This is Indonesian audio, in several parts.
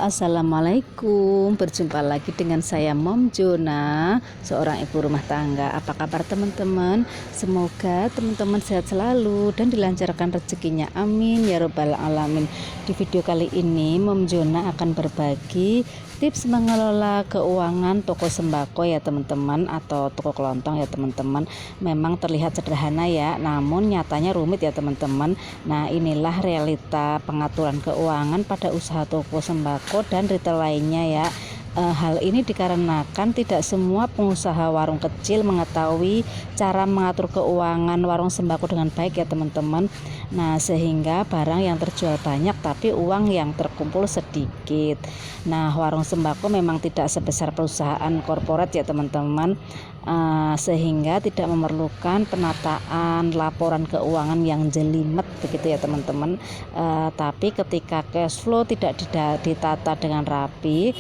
Assalamualaikum, berjumpa lagi dengan saya Mom Jona, seorang ibu rumah tangga. Apa kabar teman-teman? Semoga teman-teman sehat selalu dan dilancarkan rezekinya, amin ya robbal alamin. Di video kali ini Mom Jona akan berbagi tips mengelola keuangan toko sembako ya teman-teman, atau toko kelontong ya teman-teman. Memang terlihat sederhana ya, namun nyatanya rumit ya teman-teman. Nah, inilah realita pengaturan keuangan pada usaha toko sembako dan retail lainnya ya. Hal ini dikarenakan tidak semua pengusaha warung kecil mengetahui cara mengatur keuangan warung sembako dengan baik ya teman-teman. Nah, sehingga barang yang terjual banyak tapi uang yang terkumpul sedikit. Nah, warung sembako memang tidak sebesar perusahaan korporat ya teman-teman, sehingga tidak memerlukan penataan laporan keuangan yang jelimet begitu ya teman-teman. Tapi ketika cash flow tidak ditata dengan rapi,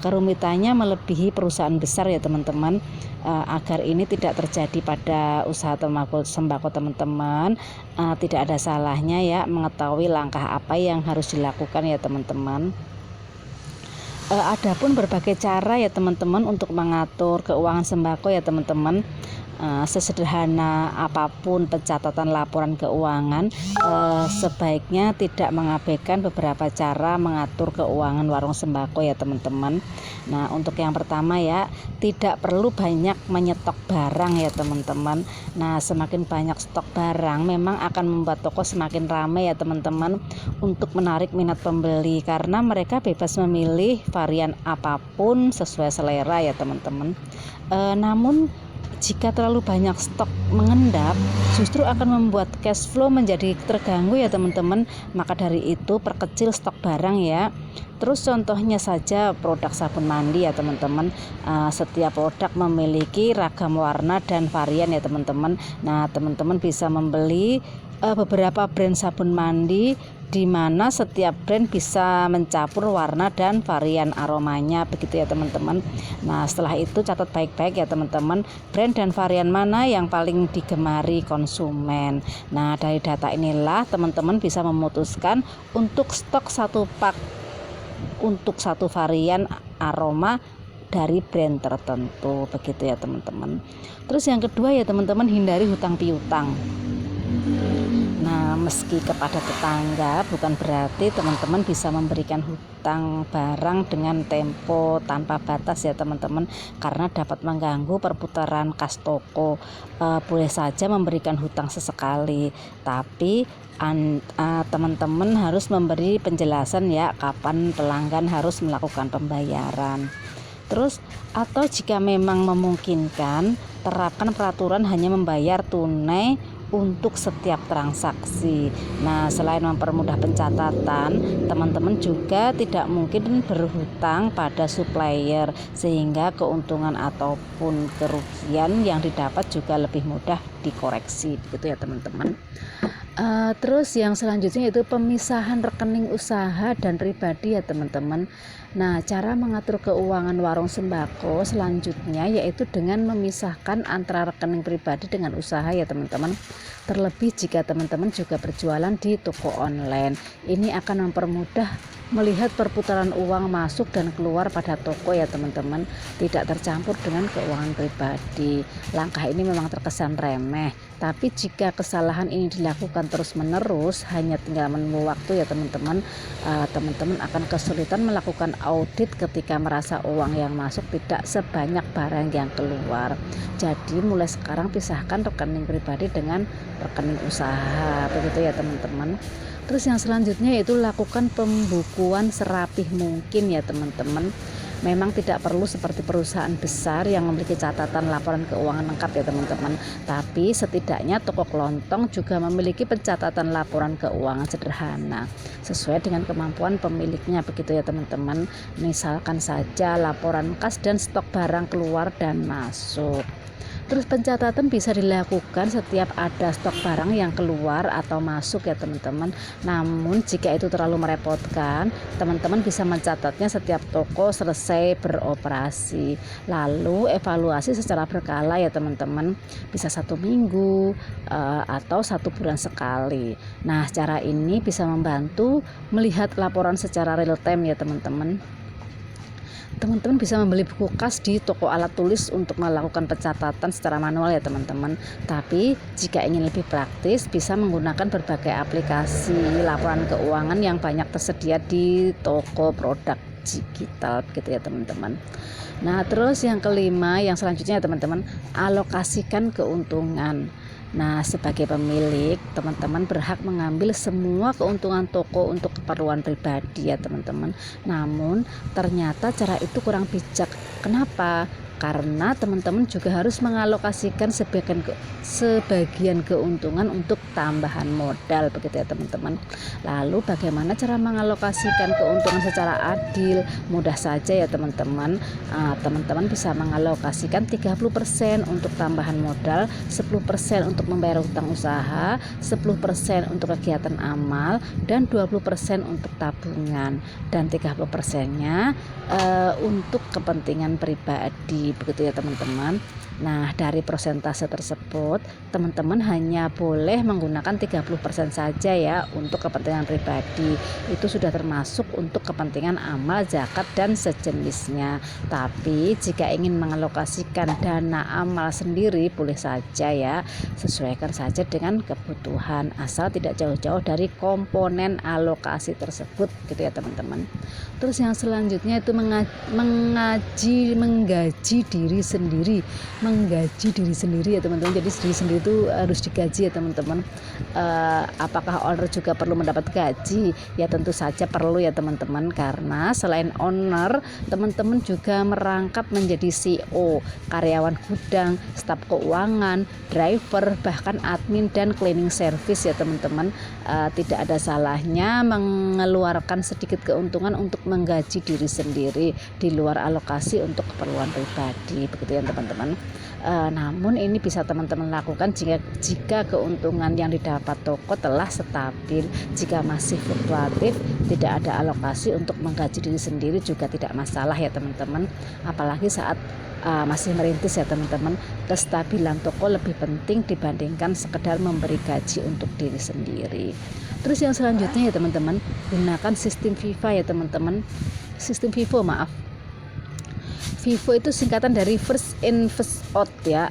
kerumitannya melebihi perusahaan besar ya teman-teman. Agar ini tidak terjadi pada usaha sembako teman-teman, tidak ada salahnya ya mengetahui langkah apa yang harus dilakukan ya teman-teman. Adapun berbagai cara ya teman-teman untuk mengatur keuangan sembako ya teman-teman. Sesederhana apapun pencatatan laporan keuangan, sebaiknya tidak mengabaikan beberapa cara mengatur keuangan warung sembako ya teman-teman. Nah, untuk yang pertama ya, tidak perlu banyak menyetok barang ya teman-teman. Nah, semakin banyak stok barang memang akan membuat toko semakin ramai ya teman-teman, untuk menarik minat pembeli, karena mereka bebas memilih varian apapun sesuai selera ya teman-teman. Namun jika terlalu banyak stok mengendap, justru akan membuat cash flow menjadi terganggu ya teman-teman. Maka dari itu perkecil stok barang ya. Terus contohnya saja produk sabun mandi ya teman-teman. Setiap produk memiliki ragam warna dan varian ya teman-teman. Nah, teman-teman bisa membeli beberapa brand sabun mandi, di mana setiap brand bisa mencampur warna dan varian aromanya begitu ya teman-teman. Nah, setelah itu catat baik-baik ya teman-teman, brand dan varian mana yang paling digemari konsumen. Nah, dari data inilah teman-teman bisa memutuskan untuk stok satu pak untuk satu varian aroma dari brand tertentu begitu ya teman-teman. Terus yang kedua ya teman-teman, hindari hutang piutang. Nah, meski kepada tetangga, bukan berarti teman-teman bisa memberikan hutang barang dengan tempo tanpa batas ya teman-teman, karena dapat mengganggu perputaran kas toko. Boleh saja memberikan hutang sesekali, tapi teman-teman harus memberi penjelasan ya kapan pelanggan harus melakukan pembayaran. Terus, atau jika memang memungkinkan, terapkan peraturan hanya membayar tunai untuk setiap transaksi. Nah, selain mempermudah pencatatan, teman-teman juga tidak mungkin berhutang pada supplier, sehingga keuntungan ataupun kerugian yang didapat juga lebih mudah dikoreksi begitu ya teman-teman. Terus yang selanjutnya yaitu pemisahan rekening usaha dan pribadi ya teman-teman. Nah, cara mengatur keuangan warung sembako selanjutnya yaitu dengan memisahkan antara rekening pribadi dengan usaha ya teman-teman. Terlebih jika teman-teman juga berjualan di toko online, ini akan mempermudah melihat perputaran uang masuk dan keluar pada toko ya teman-teman, tidak tercampur dengan keuangan pribadi. Langkah ini memang terkesan remeh, tapi jika kesalahan ini dilakukan terus-menerus, hanya tinggal menunggu waktu ya teman-teman. Teman-teman akan kesulitan melakukan audit ketika merasa uang yang masuk tidak sebanyak barang yang keluar. Jadi mulai sekarang pisahkan rekening pribadi dengan rekening usaha begitu ya teman-teman. Terus yang selanjutnya yaitu lakukan pembukuan serapih mungkin ya teman-teman. Memang tidak perlu seperti perusahaan besar yang memiliki catatan laporan keuangan lengkap ya teman-teman, tapi setidaknya toko kelontong juga memiliki pencatatan laporan keuangan sederhana sesuai dengan kemampuan pemiliknya begitu ya teman-teman. Misalkan saja laporan kas dan stok barang keluar dan masuk. Terus pencatatan bisa dilakukan setiap ada stok barang yang keluar atau masuk ya teman-teman. Namun jika itu terlalu merepotkan, teman-teman bisa mencatatnya setiap toko selesai beroperasi. Lalu evaluasi secara berkala ya teman-teman, bisa 1 minggu atau 1 bulan sekali. Nah, cara ini bisa membantu melihat laporan secara real time ya teman-teman. Teman-teman bisa membeli buku kas di toko alat tulis untuk melakukan pencatatan secara manual ya teman-teman. Tapi jika ingin lebih praktis, bisa menggunakan berbagai aplikasi laporan keuangan yang banyak tersedia di toko produk digital gitu ya teman-teman. Nah, terus yang kelima, yang selanjutnya ya teman-teman, alokasikan keuntungan. Nah, sebagai pemilik, teman-teman berhak mengambil semua keuntungan toko untuk keperluan pribadi ya teman-teman. Namun, ternyata cara itu kurang bijak. Kenapa? Karena teman-teman juga harus mengalokasikan sebagian keuntungan untuk tambahan modal begitu ya teman-teman. Lalu bagaimana cara mengalokasikan keuntungan secara adil? Mudah saja ya teman-teman. Teman-teman bisa mengalokasikan 30% untuk tambahan modal, 10% untuk membayar utang usaha, 10% untuk kegiatan amal, dan 20% untuk tabungan, dan 30%-nya untuk kepentingan pribadi begitu ya teman-teman. Nah, dari persentase tersebut teman-teman hanya boleh menggunakan 30% saja ya untuk kepentingan pribadi. Itu sudah termasuk untuk kepentingan amal, zakat, dan sejenisnya. Tapi jika ingin mengalokasikan dana amal sendiri boleh saja ya, sesuaikan saja dengan kebutuhan, asal tidak jauh-jauh dari komponen alokasi tersebut gitu ya teman-teman. Terus yang selanjutnya itu menggaji diri sendiri ya teman-teman. Jadi diri sendiri itu harus digaji ya teman-teman. Apakah owner juga perlu mendapat gaji? Ya tentu saja perlu ya teman-teman, karena selain owner, teman-teman juga merangkap menjadi CEO, karyawan gudang, staf keuangan, driver, bahkan admin dan cleaning service ya teman-teman. Tidak ada salahnya mengeluarkan sedikit keuntungan untuk menggaji diri sendiri di luar alokasi untuk keperluan pribadi begitu ya teman-teman. Namun ini bisa teman-teman lakukan jika keuntungan yang didapat toko telah stabil. Jika masih fluktuatif, tidak ada alokasi untuk menggaji diri sendiri juga tidak masalah ya teman-teman. Apalagi saat masih merintis ya teman-teman, kestabilan toko lebih penting dibandingkan sekedar memberi gaji untuk diri sendiri. Terus yang selanjutnya ya teman-teman, gunakan sistem FIFO ya teman-teman. Sistem FIFO, FIFO itu singkatan dari first in first out ya,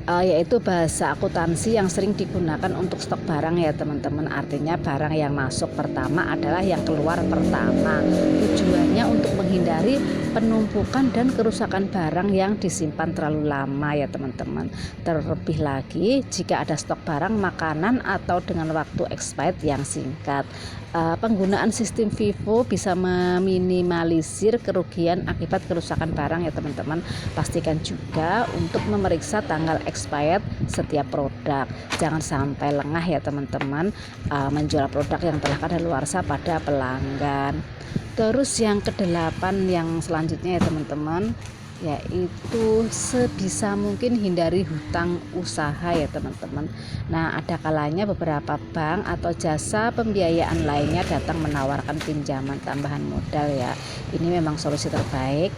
yaitu bahasa akuntansi yang sering digunakan untuk stok barang ya teman-teman. Artinya barang yang masuk pertama adalah yang keluar pertama. Tujuannya untuk menghindari penumpukan dan kerusakan barang yang disimpan terlalu lama ya teman-teman. Terlebih lagi jika ada stok barang makanan atau dengan waktu expired yang singkat. Penggunaan sistem FIFO bisa meminimalisir kerugian akibat kerusakan barang ya teman-teman. Pastikan juga untuk memeriksa tanggal expired setiap produk. Jangan sampai lengah ya teman-teman menjual produk yang telah kadaluarsa pada pelanggan. Terus yang kedelapan yang selanjutnya ya teman-teman, yaitu sebisa mungkin hindari hutang usaha ya teman-teman. Nah, ada kalanya beberapa bank atau jasa pembiayaan lainnya datang menawarkan pinjaman tambahan modal ya. Ini memang solusi terbaik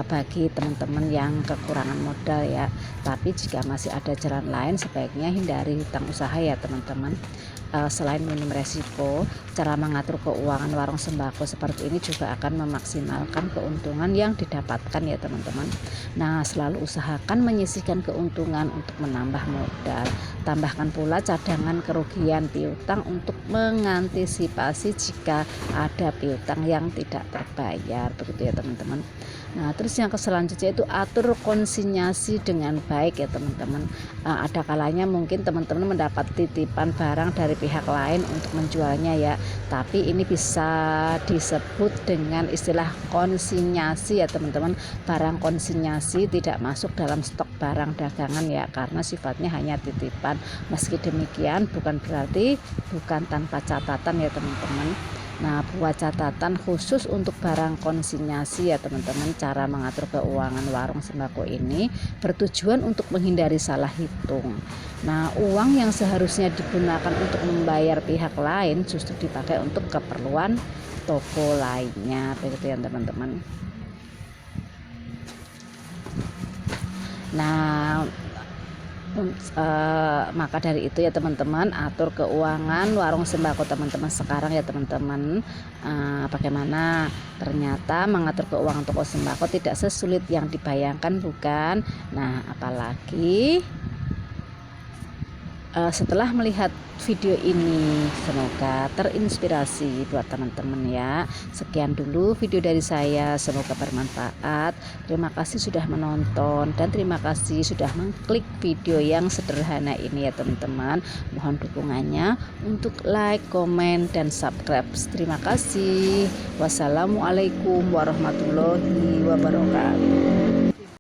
bagi teman-teman yang kekurangan modal ya. Tapi jika masih ada jalan lain, sebaiknya hindari hutang usaha ya teman-teman. Selain minim resiko, cara mengatur keuangan warung sembako seperti ini juga akan memaksimalkan keuntungan yang didapatkan ya teman-teman. Nah, selalu usahakan menyisihkan keuntungan untuk menambah modal. Tambahkan pula cadangan kerugian piutang untuk mengantisipasi jika ada piutang yang tidak terbayar begitu ya teman-teman. Nah, terus yang selanjutnya itu atur konsinyasi dengan baik ya teman-teman. Ada kalanya mungkin teman-teman mendapat titipan barang dari pihak lain untuk menjualnya ya, tapi ini bisa disebut dengan istilah konsinyasi ya teman-teman. Barang konsinyasi tidak masuk dalam stok barang dagangan ya, karena sifatnya hanya titipan. Meski demikian bukan berarti bukan tanpa catatan ya teman-teman. Nah, buat catatan khusus untuk barang konsinyasi ya teman-teman, cara mengatur keuangan warung sembako ini bertujuan untuk menghindari salah hitung. Nah, uang yang seharusnya digunakan untuk membayar pihak lain justru dipakai untuk keperluan toko lainnya, begitu ya teman-teman. Nah, maka dari itu ya teman-teman, atur keuangan warung sembako teman-teman sekarang ya teman-teman. Bagaimana? Ternyata mengatur keuangan toko sembako tidak sesulit yang dibayangkan, bukan? Nah, apalagi setelah melihat video ini, semoga terinspirasi buat teman-teman ya. Sekian dulu video dari saya, semoga bermanfaat. Terima kasih sudah menonton dan terima kasih sudah mengklik video yang sederhana ini ya teman-teman. Mohon dukungannya untuk like, komen, dan subscribe. Terima kasih. Wassalamualaikum warahmatullahi wabarakatuh.